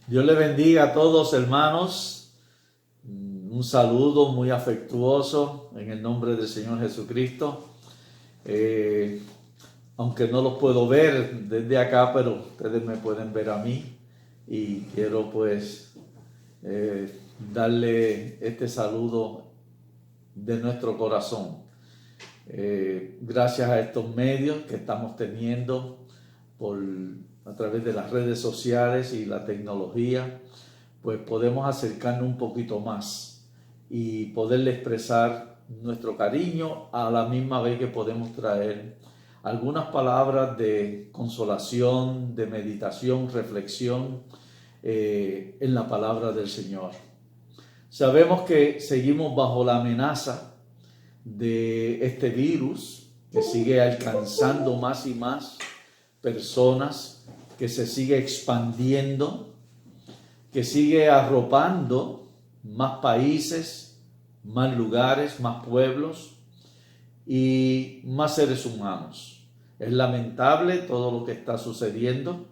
Dios le bendiga a todos, hermanos. Un saludo muy afectuoso en el nombre del Señor Jesucristo. Aunque no los puedo ver desde acá, pero ustedes me pueden ver a mí. Y quiero darle este saludo de nuestro corazón. Gracias a estos medios que estamos teniendo a través de las redes sociales y la tecnología, pues podemos acercarnos un poquito más y poderle expresar nuestro cariño a la misma vez que podemos traer algunas palabras de consolación, de meditación, reflexión en la palabra del Señor. Sabemos que seguimos bajo la amenaza de este virus que sigue alcanzando más y más personas, que se sigue expandiendo, que sigue arropando más países, más lugares, más pueblos y más seres humanos. Es lamentable todo lo que está sucediendo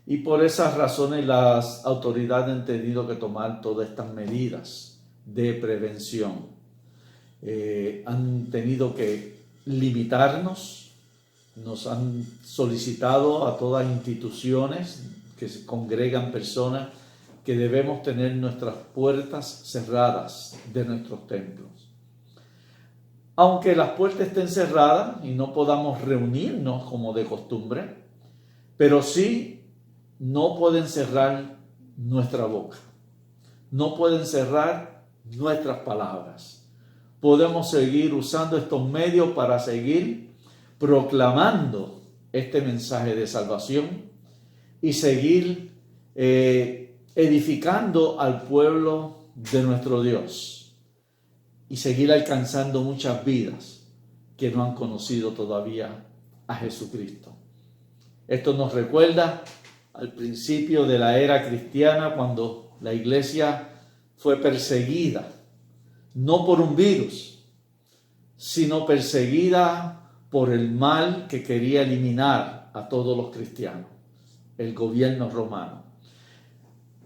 y por esas razones las autoridades han tenido que tomar todas estas medidas de prevención. Han tenido que limitarnos. Nos han solicitado a todas instituciones que se congregan personas que debemos tener nuestras puertas cerradas de nuestros templos. Aunque las puertas estén cerradas y no podamos reunirnos como de costumbre, pero sí no pueden cerrar nuestra boca, no pueden cerrar nuestras palabras. Podemos seguir usando estos medios para seguir proclamando este mensaje de salvación y seguir edificando al pueblo de nuestro Dios y seguir alcanzando muchas vidas que no han conocido todavía a Jesucristo. Esto nos recuerda al principio de la era cristiana, cuando la iglesia fue perseguida, no por un virus, sino perseguida por el mal que quería eliminar a todos los cristianos, el gobierno romano.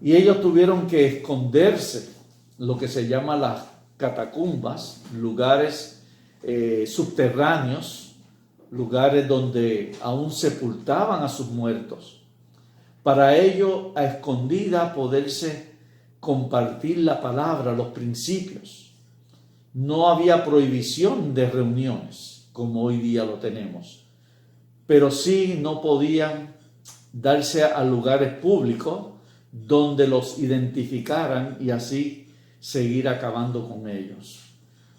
Y ellos tuvieron que esconderse, lo que se llama las catacumbas, lugares subterráneos, lugares donde aún sepultaban a sus muertos, para ello a escondida poderse compartir la palabra, los principios. No había prohibición de reuniones como hoy día lo tenemos, pero sí no podían darse a lugares públicos donde los identificaran y así seguir acabando con ellos.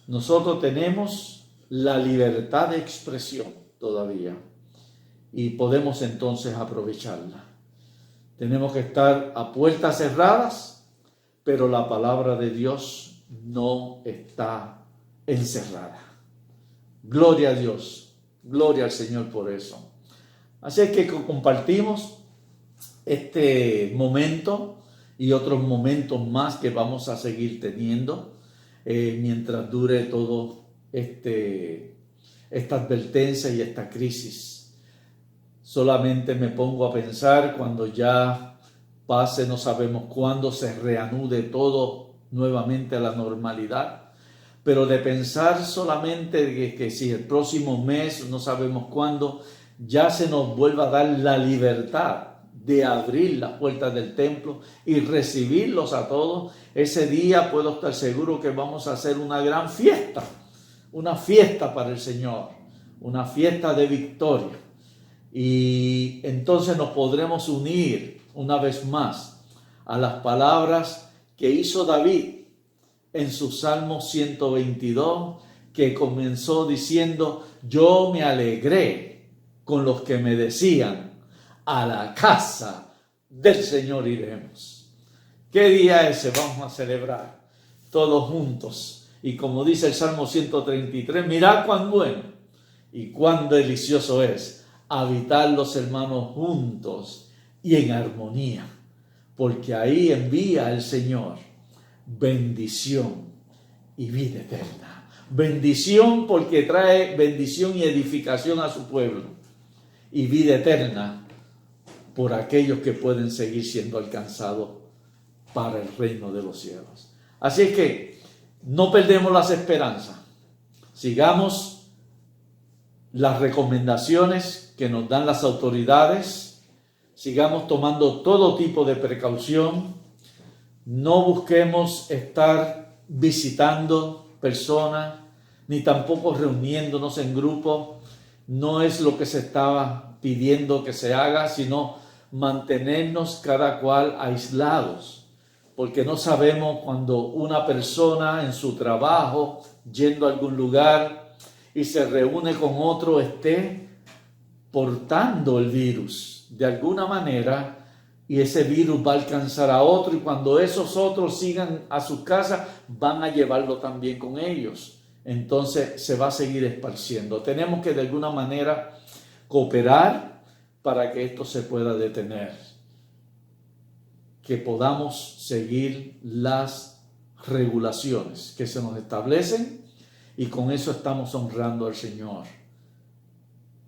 Nosotros tenemos la libertad de expresión todavía y podemos entonces aprovecharla. Tenemos que estar a puertas cerradas, pero la palabra de Dios no está encerrada. Gloria a Dios, gloria al Señor por eso. Así es que compartimos este momento y otros momentos más que vamos a seguir teniendo mientras dure todo esta advertencia y esta crisis. Solamente me pongo a pensar cuando ya pase, no sabemos cuándo se reanude todo nuevamente a la normalidad. Pero de pensar solamente que si el próximo mes, no sabemos cuándo, ya se nos vuelva a dar la libertad de abrir las puertas del templo y recibirlos a todos, ese día puedo estar seguro que vamos a hacer una gran fiesta, una fiesta para el Señor, una fiesta de victoria. Y entonces nos podremos unir una vez más a las palabras que hizo David en su Salmo 122, que comenzó diciendo: yo me alegré con los que me decían, a la casa del Señor iremos. ¿Qué día ese vamos a celebrar todos juntos? Y como dice el Salmo 133, mirad cuán bueno y cuán delicioso es habitar los hermanos juntos y en armonía, porque ahí envía el Señor bendición y vida eterna. Bendición porque trae bendición y edificación a su pueblo, y vida eterna por aquellos que pueden seguir siendo alcanzados para el reino de los cielos. Así es que no perdemos las esperanzas. Sigamos las recomendaciones que nos dan las autoridades. Sigamos tomando todo tipo de precaución. No busquemos estar visitando personas, ni tampoco reuniéndonos en grupos. No es lo que se estaba pidiendo que se haga, sino mantenernos cada cual aislados, porque no sabemos cuando una persona en su trabajo, yendo a algún lugar y se reúne con otro, esté portando el virus de alguna manera, y ese virus va a alcanzar a otro, y cuando esos otros sigan a sus casas, van a llevarlo también con ellos. Entonces se va a seguir esparciendo. Tenemos que de alguna manera cooperar para que esto se pueda detener, que podamos seguir las regulaciones que se nos establecen, y con eso estamos honrando al Señor,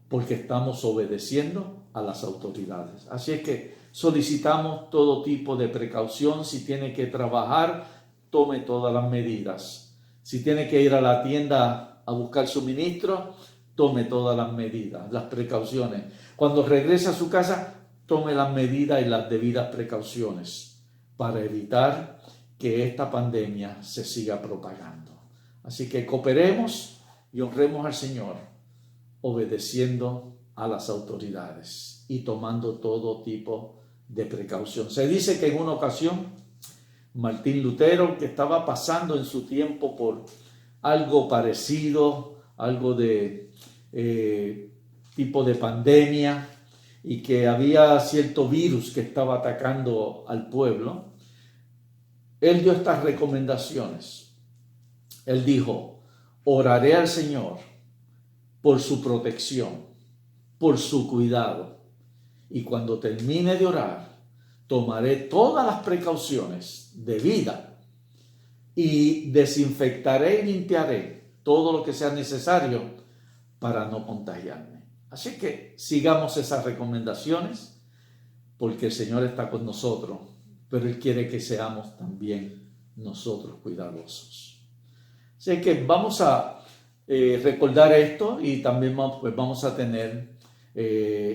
porque estamos obedeciendo a las autoridades. Así es que solicitamos todo tipo de precaución. Si tiene que trabajar, tome todas las medidas. Si tiene que ir a la tienda a buscar suministro, tome todas las medidas, las precauciones. Cuando regrese a su casa, tome las medidas y las debidas precauciones para evitar que esta pandemia se siga propagando. Así que cooperemos y honremos al Señor, obedeciendo a las autoridades y tomando todo tipo de precaución. Se dice que en una ocasión Martín Lutero, que estaba pasando en su tiempo por algo parecido, algo de tipo de pandemia, y que había cierto virus que estaba atacando al pueblo, él dio estas recomendaciones. Él dijo: oraré al Señor por su protección, por su cuidado, y cuando termine de orar, tomaré todas las precauciones debidas y desinfectaré y limpiaré todo lo que sea necesario para no contagiarme. Así que sigamos esas recomendaciones, porque el Señor está con nosotros, pero Él quiere que seamos también nosotros cuidadosos. Así que vamos a recordar esto, y también vamos a tener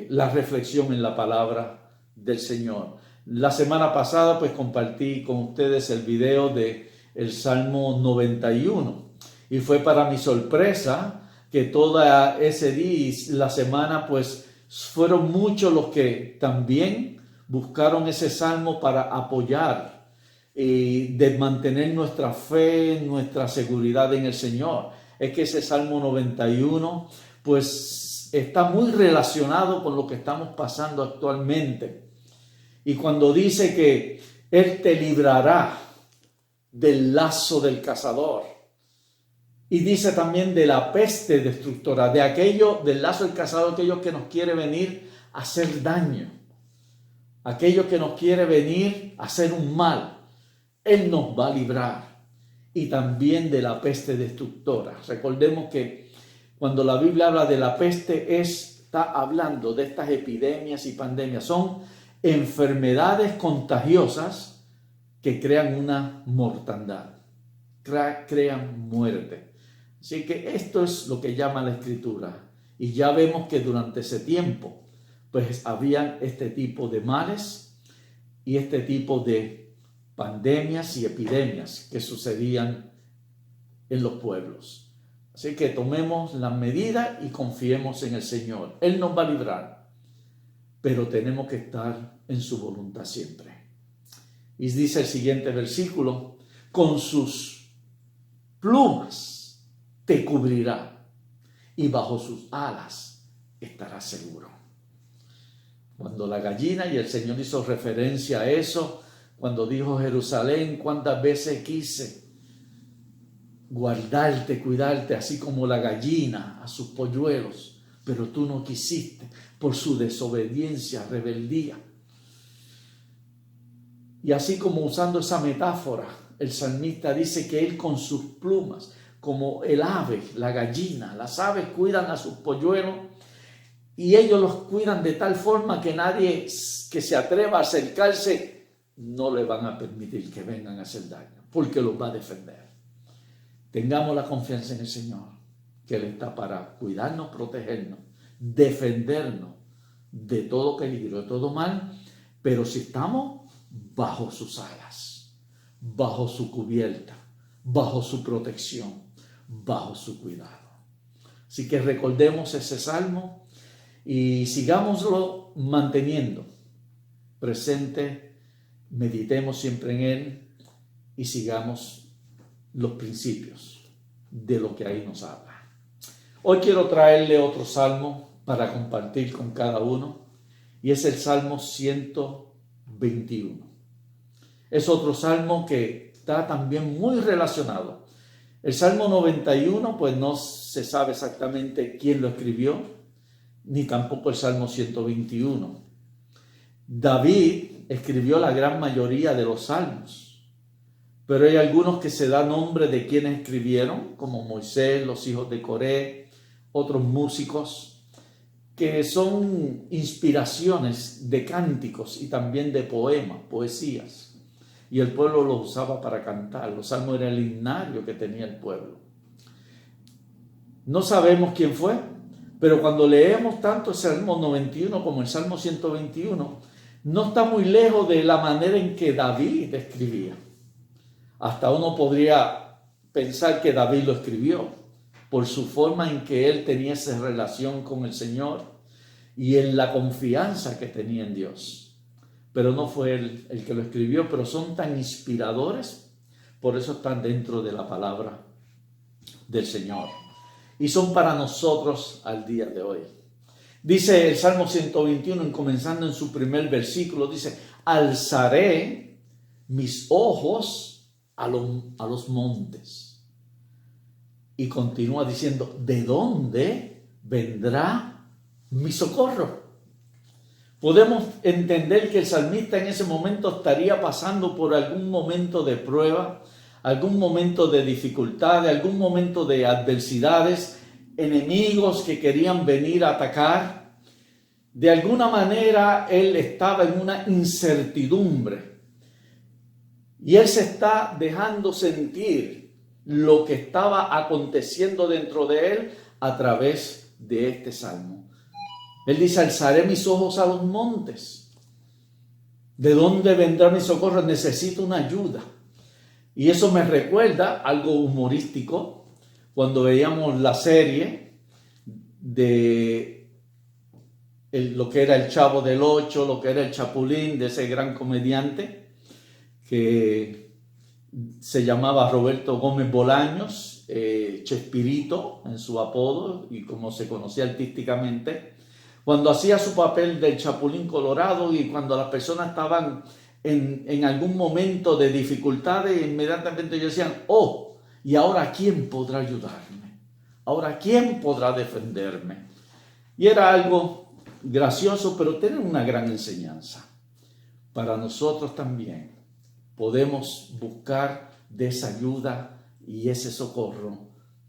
la reflexión en la palabra del Señor. La semana pasada pues compartí con ustedes el video de el Salmo 91, y fue para mi sorpresa que toda ese día y la semana pues fueron muchos los que también buscaron ese salmo para apoyar y de mantener nuestra fe, nuestra seguridad en el Señor. Es que ese Salmo 91 pues está muy relacionado con lo que estamos pasando actualmente. Y cuando dice que Él te librará del lazo del cazador, y dice también de la peste destructora, de aquello, del lazo del cazador, aquello que nos quiere venir a hacer daño, aquello que nos quiere venir a hacer un mal, Él nos va a librar. Y también de la peste destructora. Recordemos que cuando la Biblia habla de la peste, está hablando de estas epidemias y pandemias. Son enfermedades contagiosas que crean una mortandad, crean muerte. Así que esto es lo que llama la Escritura. Y ya vemos que durante ese tiempo pues habían este tipo de males y este tipo de pandemias y epidemias que sucedían en los pueblos. Así que tomemos las medidas y confiemos en el Señor. Él nos va a librar, pero tenemos que estar en su voluntad siempre. Y dice el siguiente versículo: con sus plumas te cubrirá y bajo sus alas estarás seguro. Cuando la gallina, y el Señor hizo referencia a eso, cuando dijo: Jerusalén, cuántas veces quise guardarte, cuidarte, así como la gallina a sus polluelos, pero tú no quisiste por su desobediencia, rebeldía. Y así como usando esa metáfora, el salmista dice que él con sus plumas, como el ave, la gallina, las aves cuidan a sus polluelos, y ellos los cuidan de tal forma que nadie que se atreva a acercarse no le van a permitir que vengan a hacer daño, porque los va a defender. Tengamos la confianza en el Señor, que Él está para cuidarnos, protegernos, defendernos de todo peligro, de todo mal, pero si estamos bajo sus alas, bajo su cubierta, bajo su protección, bajo su cuidado. Así que recordemos ese salmo y sigámoslo manteniendo presente, meditemos siempre en él y sigamos los principios de lo que ahí nos habla. Hoy quiero traerle otro salmo para compartir con cada uno y es el Salmo 121. Es otro salmo que está también muy relacionado. El Salmo 91, pues no se sabe exactamente quién lo escribió, ni tampoco el Salmo 121. David escribió la gran mayoría de los salmos, pero hay algunos que se da nombre de quienes escribieron, como Moisés, los hijos de Coré, otros músicos, que son inspiraciones de cánticos y también de poemas, poesías. Y el pueblo lo usaba para cantar. Los salmos eran el himnario que tenía el pueblo. No sabemos quién fue, pero cuando leemos tanto el Salmo 91 como el Salmo 121, no está muy lejos de la manera en que David escribía. Hasta uno podría pensar que David lo escribió por su forma en que él tenía esa relación con el Señor y en la confianza que tenía en Dios. Pero no fue él el que lo escribió, pero son tan inspiradores, por eso están dentro de la palabra del Señor. Y son para nosotros al día de hoy. Dice el Salmo 121, comenzando en su primer versículo, dice, alzaré mis ojos a los montes. Y continúa diciendo, ¿de dónde vendrá mi socorro? Podemos entender que el salmista en ese momento estaría pasando por algún momento de prueba, algún momento de dificultad, algún momento de adversidades, enemigos que querían venir a atacar. De alguna manera él estaba en una incertidumbre y él se está dejando sentir lo que estaba aconteciendo dentro de él a través de este salmo. Él dice, alzaré mis ojos a los montes. ¿De dónde vendrá mi socorro? Necesito una ayuda. Y eso me recuerda algo humorístico, cuando veíamos la serie de lo que era el Chavo del Ocho, lo que era el Chapulín, de ese gran comediante que se llamaba Roberto Gómez Bolaños, Chespirito en su apodo y como se conocía artísticamente, cuando hacía su papel del Chapulín Colorado y cuando las personas estaban en algún momento de dificultades, inmediatamente ellos decían, oh, ¿y ahora quién podrá ayudarme? ¿Ahora quién podrá defenderme? Y era algo gracioso, pero tiene una gran enseñanza. Para nosotros también podemos buscar de esa ayuda y ese socorro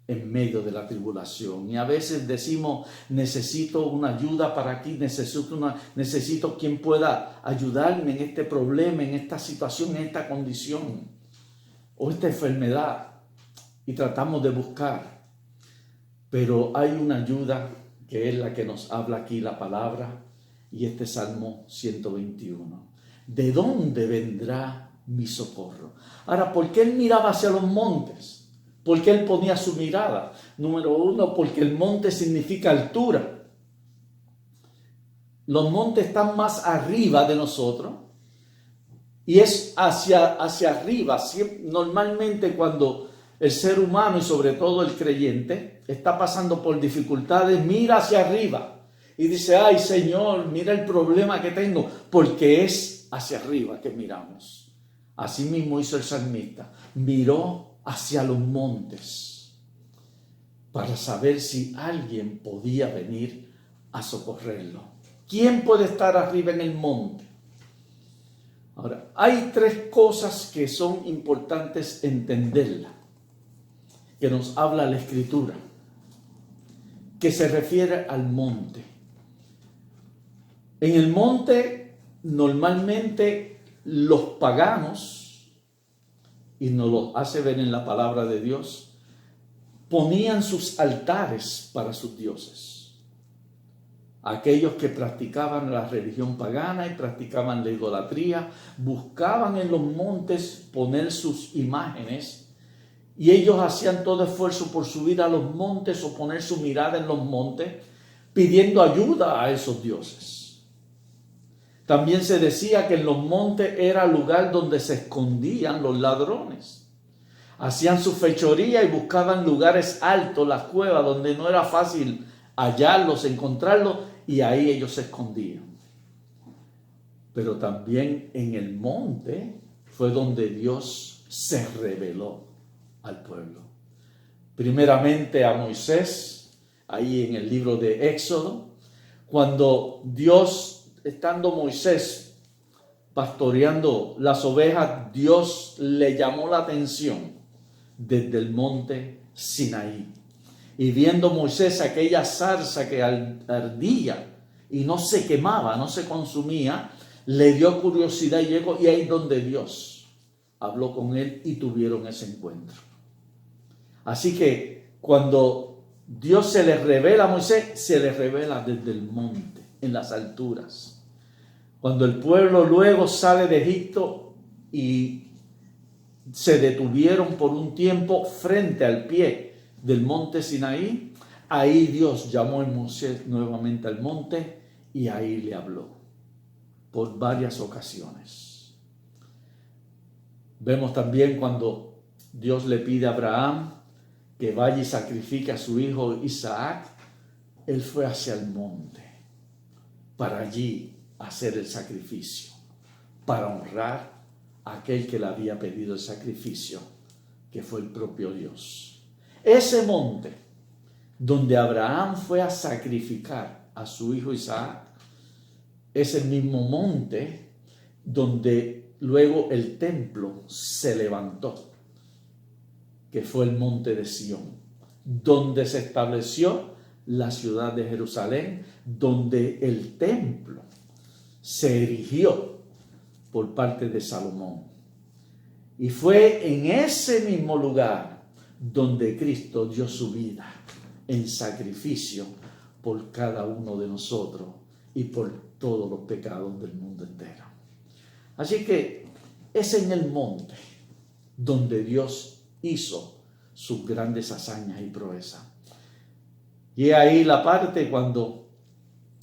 en medio de la tribulación. Y a veces decimos, necesito una ayuda para aquí, necesito quien pueda ayudarme en este problema, en esta situación, en esta condición o esta enfermedad. Y tratamos de buscar. Pero hay una ayuda que es la que nos habla aquí la palabra y este Salmo 121. ¿De dónde vendrá mi socorro? Ahora, ¿por qué él miraba hacia los montes? ¿Por qué él ponía su mirada? Número uno, porque el monte significa altura. Los montes están más arriba de nosotros y es hacia arriba. Normalmente cuando el ser humano y sobre todo el creyente está pasando por dificultades, mira hacia arriba y dice, ay Señor, mira el problema que tengo, porque es hacia arriba que miramos. Así mismo hizo el salmista, miró hacia los montes para saber si alguien podía venir a socorrerlo. ¿Quién puede estar arriba en el monte? Ahora, hay tres cosas que son importantes entenderla, que nos habla la Escritura, que se refiere al monte. En el monte normalmente los paganos, y nos lo hace ver en la palabra de Dios, ponían sus altares para sus dioses. Aquellos que practicaban la religión pagana y practicaban la idolatría, buscaban en los montes poner sus imágenes, y ellos hacían todo esfuerzo por subir a los montes o poner su mirada en los montes, pidiendo ayuda a esos dioses. También se decía que en los montes era el lugar donde se escondían los ladrones. Hacían su fechoría y buscaban lugares altos, las cuevas, donde no era fácil hallarlos, encontrarlos, y ahí ellos se escondían. Pero también en el monte fue donde Dios se reveló al pueblo. Primeramente a Moisés, ahí en el libro de Éxodo, cuando Dios, estando Moisés pastoreando las ovejas, Dios le llamó la atención desde el monte Sinaí. Y viendo Moisés aquella zarza que ardía y no se quemaba, no se consumía, le dio curiosidad y llegó, y ahí es donde Dios habló con él y tuvieron ese encuentro. Así que cuando Dios se le revela a Moisés, se le revela desde el monte, en las alturas. Cuando el pueblo luego sale de Egipto y se detuvieron por un tiempo frente al pie del monte Sinaí, ahí Dios llamó a Moisés nuevamente al monte y ahí le habló por varias ocasiones. Vemos también cuando Dios le pide a Abraham que vaya y sacrifique a su hijo Isaac, él fue hacia el monte para allí hacer el sacrificio, para honrar a aquel que le había pedido el sacrificio, que fue el propio Dios. Ese monte donde Abraham fue a sacrificar a su hijo Isaac es el mismo monte donde luego el templo se levantó, que fue el monte de Sión, donde se estableció la ciudad de Jerusalén, donde el templo se erigió por parte de Salomón. Y fue en ese mismo lugar donde Cristo dio su vida en sacrificio por cada uno de nosotros y por todos los pecados del mundo entero. Así que es en el monte donde Dios hizo sus grandes hazañas y proezas. Y ahí la parte cuando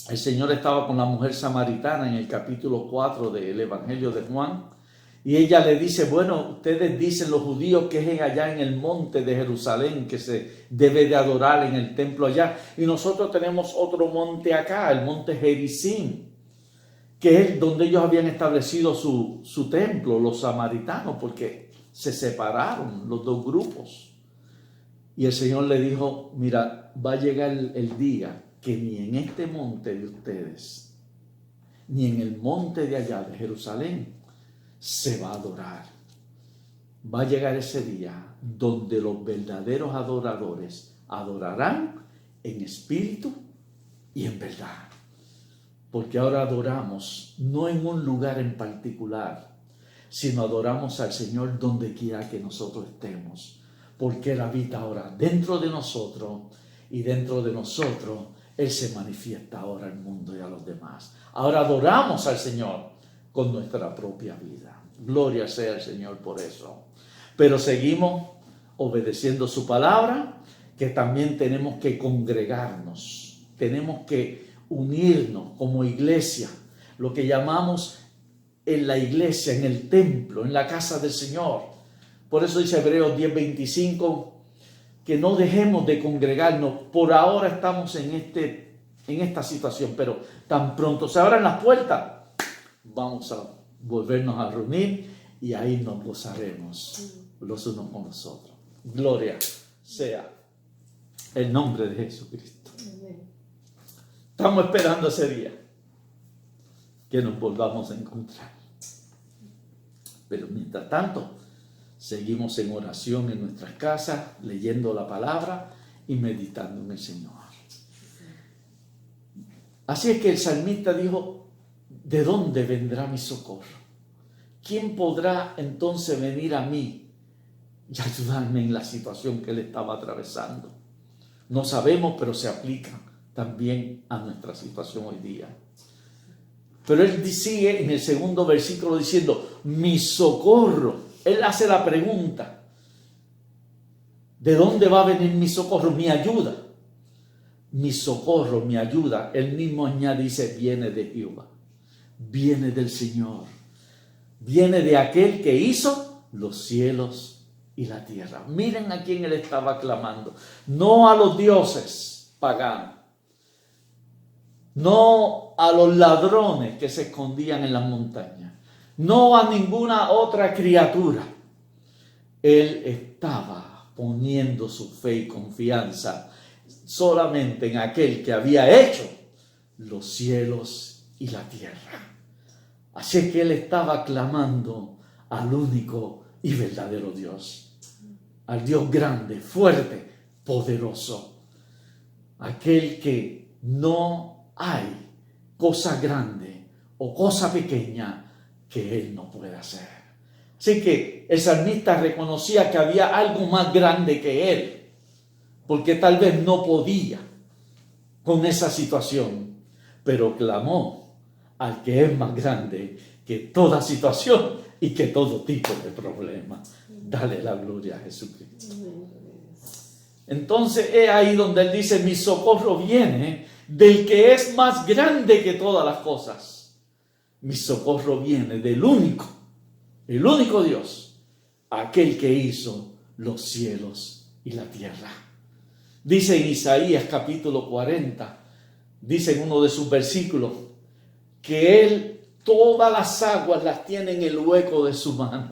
el Señor estaba con la mujer samaritana en el capítulo 4 del Evangelio de Juan, y ella le dice, bueno, ustedes dicen los judíos que es allá en el monte de Jerusalén que se debe de adorar en el templo allá, y nosotros tenemos otro monte acá, el monte Gerizim, que es donde ellos habían establecido su templo, los samaritanos, porque se separaron los dos grupos. Y el Señor le dijo, mira, va a llegar el día que ni en este monte de ustedes, ni en el monte de allá de Jerusalén, se va a adorar. Va a llegar ese día donde los verdaderos adoradores adorarán en espíritu y en verdad. Porque ahora adoramos no en un lugar en particular, sino adoramos al Señor donde quiera que nosotros estemos. Porque Él habita ahora dentro de nosotros, y dentro de nosotros Él se manifiesta ahora al mundo y a los demás. Ahora adoramos al Señor con nuestra propia vida. Gloria sea al Señor por eso. Pero seguimos obedeciendo su palabra, que también tenemos que congregarnos, tenemos que unirnos como iglesia, lo que llamamos en la iglesia, en el templo, en la casa del Señor. Por eso dice Hebreos 10:25, que no dejemos de congregarnos. Por ahora estamos en esta situación, pero tan pronto se abran las puertas, vamos a volvernos a reunir y ahí nos gozaremos los unos con los otros. Gloria sea el nombre de Jesucristo. Estamos esperando ese día que nos volvamos a encontrar. Pero mientras tanto, seguimos en oración en nuestras casas, leyendo la palabra y meditando en el Señor. Así es que el salmista dijo, ¿de dónde vendrá mi socorro? ¿Quién podrá entonces venir a mí y ayudarme en la situación que él estaba atravesando? No sabemos, pero se aplica también a nuestra situación hoy día. Pero él sigue en el segundo versículo diciendo, mi socorro. Él hace la pregunta, ¿de dónde va a venir mi socorro, mi ayuda? Mi socorro, mi ayuda, él mismo añade, dice, viene de Jehová, viene del Señor, viene de aquel que hizo los cielos y la tierra. Miren a quién él estaba clamando, no a los dioses paganos, no a los ladrones que se escondían en las montañas, no a ninguna otra criatura. Él estaba poniendo su fe y confianza solamente en aquel que había hecho los cielos y la tierra. Así que él estaba clamando al único y verdadero Dios, al Dios grande, fuerte, poderoso, aquel que no hay cosa grande o cosa pequeña que él no pueda hacer. Así que el salmista reconocía que había algo más grande que él, porque tal vez no podía con esa situación, pero clamó al que es más grande que toda situación y que todo tipo de problema. Dale la gloria a Jesucristo. Entonces es ahí donde él dice, mi socorro viene del que es más grande que todas las cosas. Mi socorro viene del único, el único Dios, aquel que hizo los cielos y la tierra. Dice en Isaías capítulo 40, dice en uno de sus versículos, que él todas las aguas las tiene en el hueco de su mano,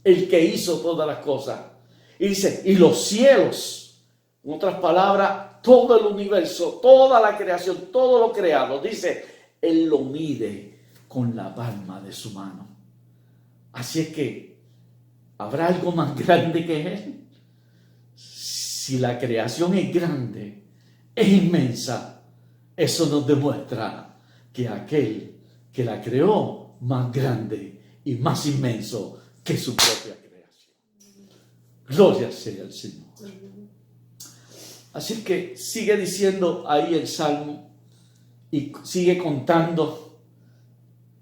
el que hizo todas las cosas. Y dice, y los cielos, en otras palabras, todo el universo, toda la creación, todo lo creado, dice, él lo mide con la palma de su mano. Así es que, ¿habrá algo más grande que él? Si la creación es grande, es inmensa, eso nos demuestra que aquel que la creó más grande y más inmenso que su propia creación. Gloria sea al Señor. Así que sigue diciendo ahí el Salmo y sigue contando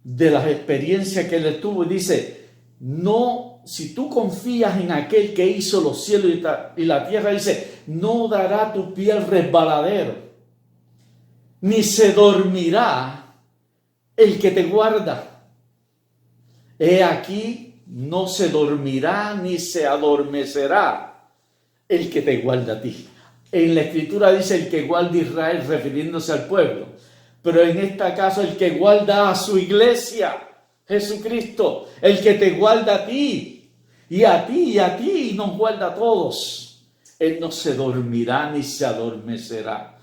de las experiencias que él tuvo y dice, no, si tú confías en aquel que hizo los cielos y la tierra, dice, no dará tu pie al resbaladero, ni se dormirá el que te guarda. He aquí, no se dormirá ni se adormecerá el que te guarda a ti. En la escritura dice el que guarda a Israel, refiriéndose al pueblo, pero en este caso el que guarda a su iglesia, Jesucristo, el que te guarda a ti, y a ti, y a ti, y nos guarda a todos. Él no se dormirá ni se adormecerá.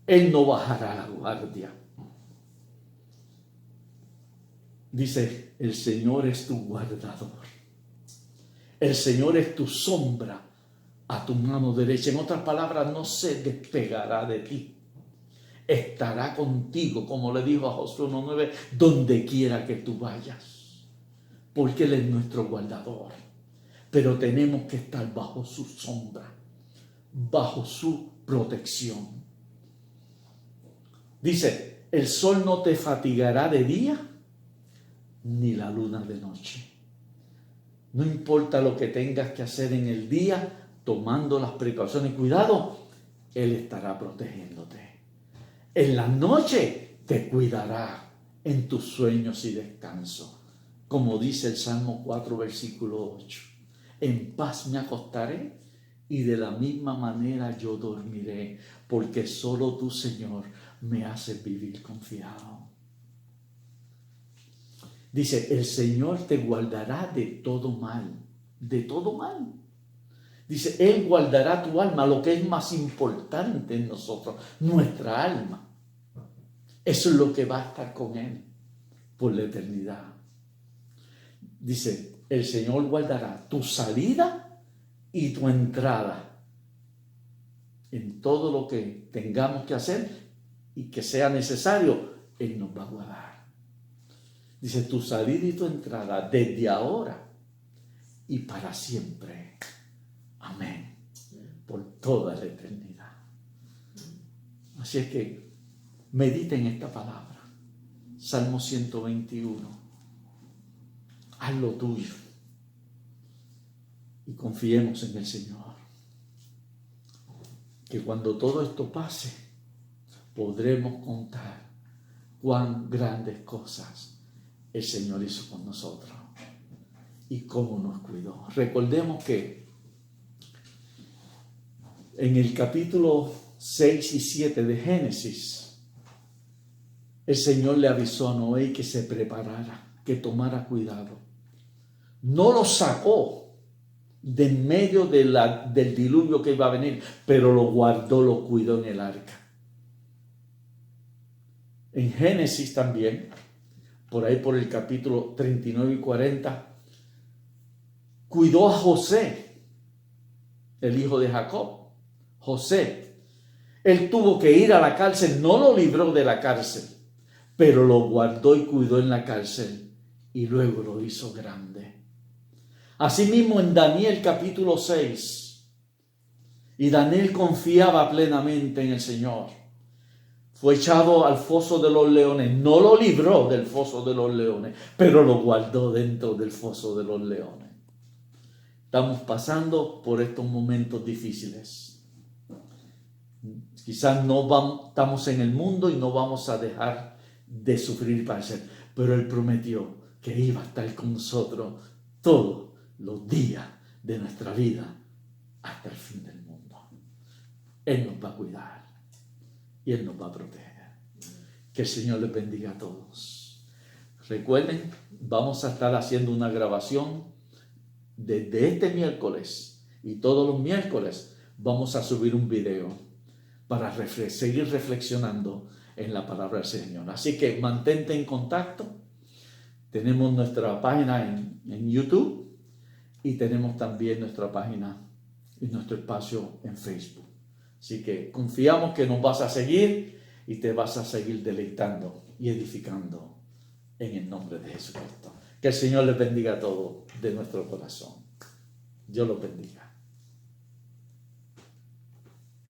Él no bajará la guardia. Dice, el Señor es tu guardador. El Señor es tu sombra a tu mano derecha. En otras palabras, no se despegará de ti. Estará contigo, como le dijo a Josué 1:9, donde quiera que tú vayas. Porque Él es nuestro guardador. Pero tenemos que estar bajo su sombra, bajo su protección. Dice, el sol no te fatigará de día, ni la luna de noche. No importa lo que tengas que hacer en el día, tomando las precauciones y cuidado, Él estará protegiéndote. En la noche te cuidará en tus sueños y descanso. Como dice el Salmo 4, versículo 8. En paz me acostaré y de la misma manera yo dormiré, porque solo tú, Señor, me haces vivir confiado. Dice, el Señor te guardará de todo mal, de todo mal. Dice, Él guardará tu alma, lo que es más importante en nosotros, nuestra alma. Eso es lo que va a estar con Él por la eternidad. Dice, el Señor guardará tu salida y tu entrada en todo lo que tengamos que hacer y que sea necesario, Él nos va a guardar. Dice, tu salida y tu entrada desde ahora y para siempre. Amén. Por toda la eternidad. Así es que mediten esta palabra. Salmo 121. Haz lo tuyo. Y confiemos en el Señor. Que cuando todo esto pase, podremos contar cuán grandes cosas el Señor hizo con nosotros y cómo nos cuidó. Recordemos que en el capítulo 6 y 7 de Génesis, el Señor le avisó a Noé que se preparara, que tomara cuidado. No lo sacó de en medio del diluvio que iba a venir, pero lo guardó, lo cuidó en el arca. En Génesis también, por ahí por el capítulo 39 y 40, cuidó a José, el hijo de Jacob. José, él tuvo que ir a la cárcel, no lo libró de la cárcel, pero lo guardó y cuidó en la cárcel y luego lo hizo grande. Asimismo en Daniel capítulo 6, y Daniel confiaba plenamente en el Señor. Fue echado al foso de los leones, no lo libró del foso de los leones, pero lo guardó dentro del foso de los leones. Estamos pasando por estos momentos difíciles. Quizás estamos en el mundo y no vamos a dejar de sufrir y padecer, pero Él prometió que iba a estar con nosotros todos los días de nuestra vida hasta el fin del mundo. Él nos va a cuidar y Él nos va a proteger. Que el Señor les bendiga a todos. Recuerden, vamos a estar haciendo una grabación desde este miércoles y todos los miércoles vamos a subir un video para seguir reflexionando en la palabra del Señor. Así que mantente en contacto. Tenemos nuestra página en YouTube y tenemos también nuestra página y nuestro espacio en Facebook. Así que confiamos que nos vas a seguir y te vas a seguir deleitando y edificando en el nombre de Jesucristo. Que el Señor les bendiga a todos de nuestro corazón. Dios los bendiga.